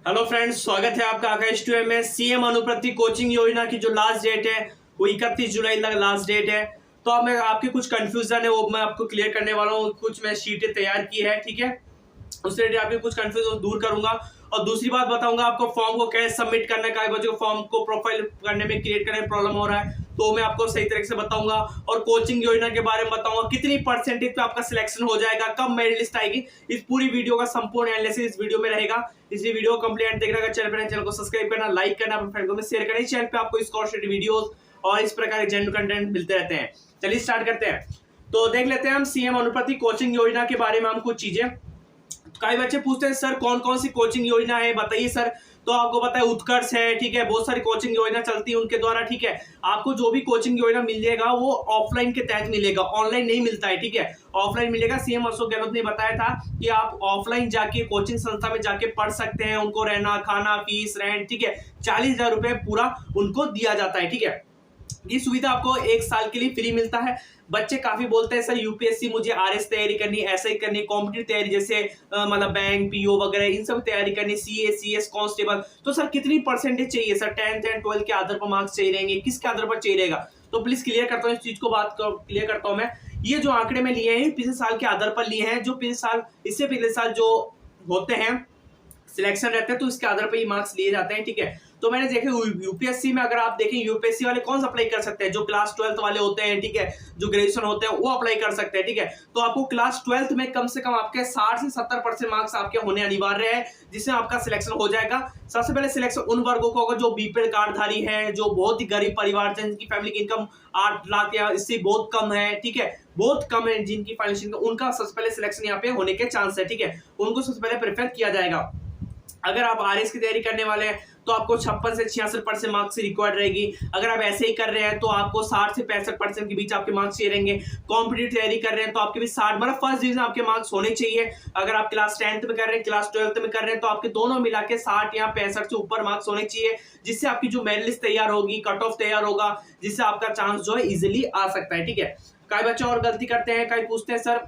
Hello friends, स्वागत है आपका आकाश टू में। सीएम अनुप्रति कोचिंग योजना की जो लास्ट डेट है वो 31 जुलाई तक लास्ट डेट है। तो अब मैं आपके कुछ कंफ्यूजन है वो मैं आपको क्लियर करने वाला हूँ। कुछ मैं शीटें तैयार की है, ठीक है, उससे रिलेटेड आपके कुछ कंफ्यूजन दूर करूंगा। और दूसरी बात बताऊंगा आपको फॉर्म को कैसे सबमिट करना है, कागज को फॉर्म को प्रोफाइल करने में क्रिएट करने में प्रॉब्लम हो रहा है तो मैं आपको सही तरीके से बताऊंगा। और कोचिंग योजना के बारे में बताऊंगा कितनी परसेंटेज पे आपका सिलेक्शन हो जाएगा, कब मेरिट लिस्ट आएगी। इस पूरी वीडियो का संपूर्ण एनालिसिस इस वीडियो में रहेगा। इस वीडियो को कंप्लीट देखना, अगर चैनल को सब्सक्राइब करना, लाइक करना, अपने फ्रेंड को शेयर करना। इस चैनल पे आपको स्कॉलरशिप वीडियोस और इस प्रकार के जेन्युइन कंटेंट मिलते रहते हैं। चलिए स्टार्ट करते हैं। तो देख लेते हैं हम सीएम अनुप्रति कोचिंग योजना के बारे में हम कुछ चीजें। कई बच्चे पूछते हैं सर कौन कौन सी कोचिंग योजना है बताइए सर। तो आपको पता है उत्कर्ष है, ठीक है, बहुत सारी कोचिंग योजना चलती है उनके द्वारा, ठीक है। आपको जो भी कोचिंग योजना मिलेगा वो ऑफलाइन के तहत मिलेगा, ऑनलाइन नहीं मिलता है, ठीक है, ऑफलाइन मिलेगा। सीएम अशोक गहलोत ने बताया था कि आप ऑफलाइन जाके कोचिंग संस्था में जाके पढ़ सकते हैं, उनको रहना खाना फीस रेंट, ठीक है, 40,000 रुपए पूरा उनको दिया जाता है, ठीक है। ये सुविधा आपको 1 साल के लिए फ्री मिलता है। बच्चे काफी बोलते हैं सर यूपीएससी मुझे आरएस तैयारी करनी, ऐसा ही करनी, कॉम्पिटिटिव तैयारी जैसे मतलब बैंक पीओ वगैरह इन सब तैयारी करनी, सीए सीएस कांस्टेबल। तो सर कितनी परसेंटेज चाहिए सर, 10th एंड 12th के आधार पर मार्क्स चाहिए रहेंगे, किसके आधार पर चाहिए रहेगा। तो प्लीज क्लियर करता हूँ इस चीज को, बात क्लियर करता हूँ मैं। ये जो आंकड़े में लिए हैं पिछले साल के आधार पर लिए हैं, जो पिछले साल इससे पिछले साल जो होते हैं सिलेक्शन रहते हैं तो इसके आधार पर ये मार्क्स लिए जाते हैं, ठीक है। तो मैंने देखे यूपीएससी में, अगर आप देखें यूपीएससी वाले कौन सा अप्लाई कर सकते हैं, जो क्लास 12th वाले होते हैं, ठीक है, जो ग्रेजुएशन होते हैं वो अप्लाई कर सकते हैं, ठीक है। तो आपको क्लास 12th में कम से कम आपके 60 से 70% मार्क्स आपके होने अनिवार्य है, जिससे आपका सिलेक्शन हो जाएगा। सबसे पहले सिलेक्शन उन वर्गों को होगा जो बीपीएल कार्डधारी है, जो बहुत ही गरीब परिवार से जिनकी फैमिली की इनकम 8 लाख या इससे बहुत कम है, ठीक है, बहुत कम है जिनकी फाइनेंशियल, उनका सबसे पहले सिलेक्शन यहाँ पे होने के चांस है, ठीक है, उनको सबसे पहले प्रेफर किया जाएगा। अगर आप आरएस की तैयारी करने वाले हैं तो आपको 56 से 66% मार्क्स रिक्वायर्ड रहेगी। अगर आप ऐसे ही कर रहे हैं तो आपको 60 से 65% के बीच आपके मार्क्स चाहिए रहेंगे। कॉम्पिटिटिव तैयारी कर रहे हैं तो आपके भी 60 मतलब फर्स्ट डिवीजन आपके मार्क्स होने चाहिए। अगर आप क्लास 10th में कर रहे हैं, क्लास 12th में कर रहे हैं तो आपके दोनों मिला के 60 या 65 से ऊपर मार्क्स होने चाहिए, जिससे आपकी जो मेरिट लिस्ट तैयार होगी, कट ऑफ तैयार होगा, जिससे आपका चांस जो है इजिली आ सकता है, ठीक है। कई बच्चे और गलती करते हैं, कई पूछते हैं सर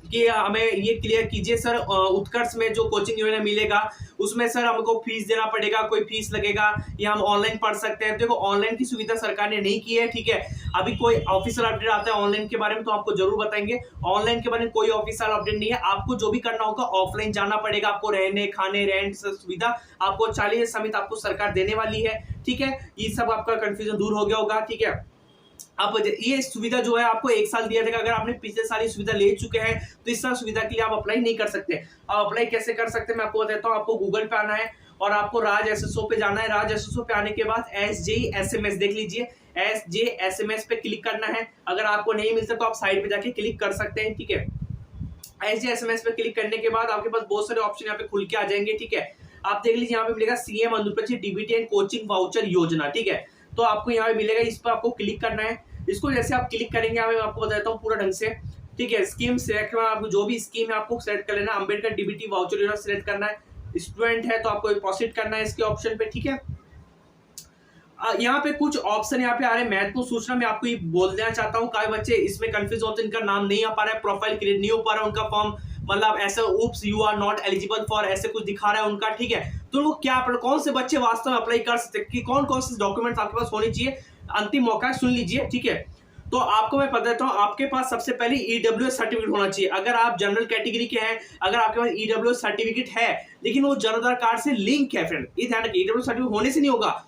कि हमें ये क्लियर कीजिए सर उत्कर्ष में जो कोचिंग योजना मिलेगा उसमें सर हमको फीस देना पड़ेगा, कोई फीस लगेगा या हम ऑनलाइन पढ़ सकते हैं। देखो ऑनलाइन की सुविधा सरकार ने नहीं की है, ठीक है। अभी कोई ऑफिशियल अपडेट आता है ऑनलाइन के बारे में तो आपको जरूर बताएंगे। ऑनलाइन के बारे में कोई ऑफिशियल अपडेट नहीं है, आपको जो भी करना होगा ऑफलाइन जाना पड़ेगा। आपको रहने खाने रेंट सुविधा आपको 40 समेत आपको सरकार देने वाली है, ठीक है। ये सब आपका कंफ्यूजन दूर हो गया होगा, ठीक है। अब ये सुविधा जो है आपको 1 साल दिया जाएगा। अगर आपने पिछले साल ये सुविधा ले चुके हैं तो इस साल सुविधा के लिए आप अप्लाई नहीं कर सकते। आप अप्लाई कैसे कर सकते हैं मैं आपको बताता हूँ। आपको गूगल पे आना है और आपको राज एसएसओ पे जाना है। राज एसएसओ पे आने के बाद SJSMS देख लीजिए, SJSMS पे क्लिक करना है। अगर आपको नहीं मिलता तो आप साइड पे जाके क्लिक कर सकते हैं, ठीक है। SJSMS पे क्लिक करने के बाद आपके पास बहुत सारे ऑप्शन यहाँ पे खुल के आ जाएंगे, ठीक है। आप देख लीजिए यहाँ पे मिलेगा CM Anuprati DBT and coaching voucher योजना, ठीक है। तो आपको यहाँ पे मिलेगा, इस पर आपको क्लिक करना है। इसको जैसे आप क्लिक करेंगे मैं आपको बताता हूँ पूरा ढंग से, ठीक है। स्कीम सिलेक्ट करना, आपको जो भी स्कीम है आपको सेलेक्ट कर लेना। अंबेडकर डीबीटी वाउचर योजना सिलेक्ट करना है। स्टूडेंट है तो आपको प्रोसीड करना है इसके ऑप्शन पे, ठीक है। यहाँ पे कुछ ऑप्शन यहाँ पे आ रहे हैं महत्वपूर्ण सूचना मैं आपको ये बोल देना चाहता हूँ। कई बच्चे इसमें कंफ्यूज होते हैं, इनका नाम नहीं आ पा रहा है, प्रोफाइल क्रिएट नहीं हो पा रहा है, उनका फॉर्म मतलब ऐसा oops you are not eligible for ऐसे कुछ दिखा रहा है उनका, ठीक है। तो उनको क्या कौन से बच्चे वास्तव में अप्लाई कर सकते हैं, कि कौन कौन से डॉक्यूमेंट्स आपके पास होने चाहिए, अंतिम मौका सुन लीजिए, ठीक है। तो आपको मैं बता देता हूं, आपके पास सबसे पहले ईडब्ल्यूएस सर्टिफिकेट होना चाहिए। अगर आप जनरल कैटेगरी के हैं, अगर आपके पास ईडब्ल्यूएस सर्टिफिकेट है लेकिन वो जन आधार कार्ड से लिंक है, फ्रेंड ये ध्यान रखिए, ईडब्ल्यूएस सर्टिफिकेट होने से नहीं होगा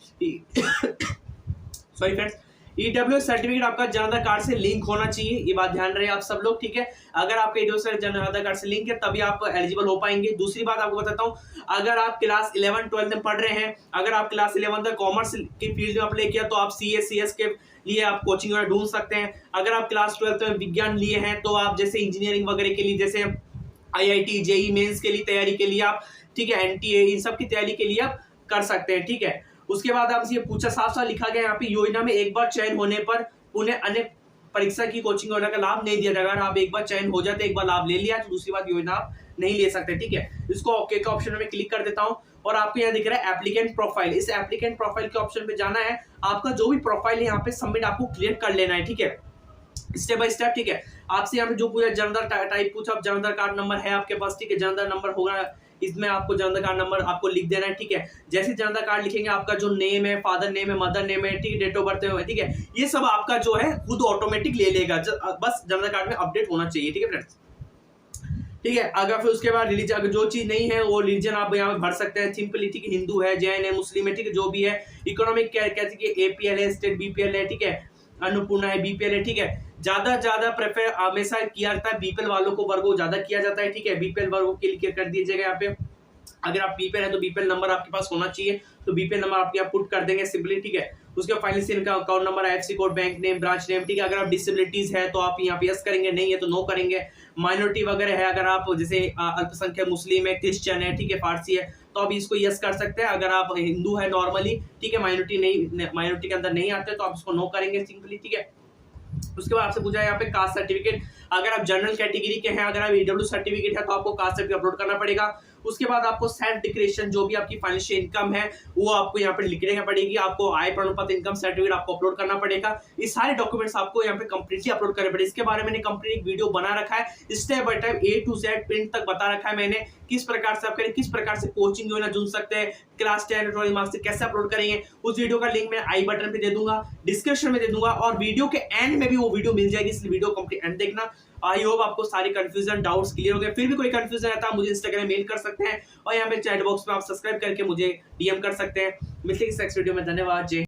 सॉरी फ्रेंड्स, ईडब्ल्यूएस सर्टिफिकेट आपका जन आधार कार्ड से लिंक होना चाहिए, ये बात ध्यान रहे आप सब लोग, ठीक है। अगर आपका ईडब्ल्यूएस जन आधार कार्ड से लिंक है तभी आप एलिजिबल हो पाएंगे। दूसरी बात आपको बताता हूं, अगर आप क्लास 11 12 में पढ़ रहे हैं, अगर आप क्लास 11 तक कॉमर्स की फील्ड में अप्लाई किया तो आप सीए सीएस के लिए आप कोचिंग वगैरह ढूंढ सकते हैं। अगर आप क्लास 12 में विज्ञान लिए हैं तो आप जैसे इंजीनियरिंग वगैरह के लिए, जैसे आईआईटी जेई मेंस के लिए तैयारी के लिए आप, ठीक है, एनटीए इन सब की तैयारी के लिए आप कर सकते हैं, ठीक है। उसके बाद आपसे ये पूछा, साफ साफ लिखा गया यहाँ पे, योजना में एक बार चयन होने पर उन्हें अन्य परीक्षा की कोचिंग योजना का लाभ नहीं दिया जाएगा। अगर आप एक बार चयन हो जाते, एक बार लाभ ले लिया तो दूसरी बार योजना आप नहीं ले सकते, ठीक है। इसको ओके के ऑप्शन में क्लिक कर देता हूं और आपको यहाँ दिख रहा है एप्लीकेंट प्रोफाइल। इस एप्लीकेंट प्रोफाइल के ऑप्शन पे जाना है। आपका जो भी प्रोफाइल है यहाँ पे सबमिट आपको क्लियर कर लेना है, ठीक है, स्टेप बाय स्टेप, ठीक है। आपसे यहाँ पे जो पूरा जन आधार टाइप पूछा, जन आधार कार्ड नंबर है आपके पास, ठीक है, जन आधार नंबर होगा इसमें आपको जन आधार कार्ड नंबर आपको लिख देना है, ठीक है। जैसे जन आधार कार्ड लिखेंगे आपका जो नेम है, फादर नेम है, मदर नेम है, ठीक है, डेट ऑफ बर्थ है, ठीक है, ये सब आपका जो है खुद ऑटोमेटिक ले लेगा, बस जन आधार कार्ड में अपडेट होना चाहिए, ठीक है फ्रेंड्स। ठीक है, अगर फिर उसके बाद रिलीजन, अगर जो चीज नहीं है वो रिलीजन आप यहाँ पे भर सकते हैं सिंपली, ठीक है। हिंदू है, जैन है, मुस्लिम है, ठीक है, जो भी है। इकोनॉमिक कैसे कि एपीएल है, स्टेट बीपीएल है, ठीक है, अन्नपूर्णा है, बीपीएल है, ठीक है। ज्यादा प्रेफर हमेशा किया जाता है बीपीएल वालों को, वर्गों ज्यादा किया जाता है, ठीक है। बीपीएल वर्गों के लिए कर दीजिएगा यहाँ पे। अगर आप बीपीएल है तो बीपीएल नंबर आपके पास होना चाहिए, तो बीपीएल नंबर आप यहाँ पुट कर देंगे सिंपली, ठीक है। उसके फाइनली से इनका account number, IFSC code, bank name, branch name, ठीक है। अगर आप डिसेबिलिटीज है तो आप यहाँ पे यस करेंगे, नहीं है तो नो करेंगे। माइनॉरिटी वगैरह है, अगर आप जैसे अल्पसंख्यक मुस्लिम है, क्रिश्चियन है, ठीक है, फारसी है, तो आप इसको यस कर सकते हैं। अगर आप हिंदू है नॉर्मली, ठीक है, माइनॉरिटी नहीं, माइनॉरिटी के अंदर नहीं आते तो आप इसको नो करेंगे सिंपली, ठीक है। उसके बाद आपसे पूछा है यहाँ पे कास्ट सर्टिफिकेट, अगर आप जनरल कैटेगरी के हैं, अगर आप ईडब्ल्यू सर्टिफिकेट है तो आपको कास्ट सर्टिफिकेट अपलोड करना पड़ेगा। उसके बाद आपको सेल्फ डिक्लेरेशन, जो भी आपकी फाइनेंशियल इनकम है वो आपको यहाँ पे लिखने पड़ेगी, आपको आय प्रमाण पत्र, इनकम सर्टिफिकेट आपको अपलोड करना पड़ेगा। ये सारे डॉक्यूमेंट्स आपको यहाँ पे कंप्लीटली अपलोड करने पड़ेगा। इसके बारे में मैंने कंप्लीट वीडियो बना रखा है, step by step A to Z print तक बता रखा है मैंने, किस प्रकार से आप करें, किस प्रकार से कोचिंग जो है ना जुड़ सकते हैं, क्लास 10 12 मार्क्स से कैसे अपलोड करेंगे। उस वीडियो का लिंक मैं आई बटन पे दे दूंगा, डिस्क्रिप्शन में दे दूंगा, और वीडियो के एंड में भी वो वीडियो मिल जाएगी, इसलिए वीडियो कंप्लीट एंड देखना। आई होप आपको सारी कंफ्यूजन, डाउट्स क्लियर हो गए। फिर भी कोई कंफ्यूजन है तो आप मुझे इंस्टाग्राम मेल कर सकते हैं, और यहाँ पे चैट बॉक्स में आप सब्सक्राइब करके मुझे डीएम कर सकते हैं। मिलते हैं इस नेक्स्ट वीडियो में, धन्यवाद, जय।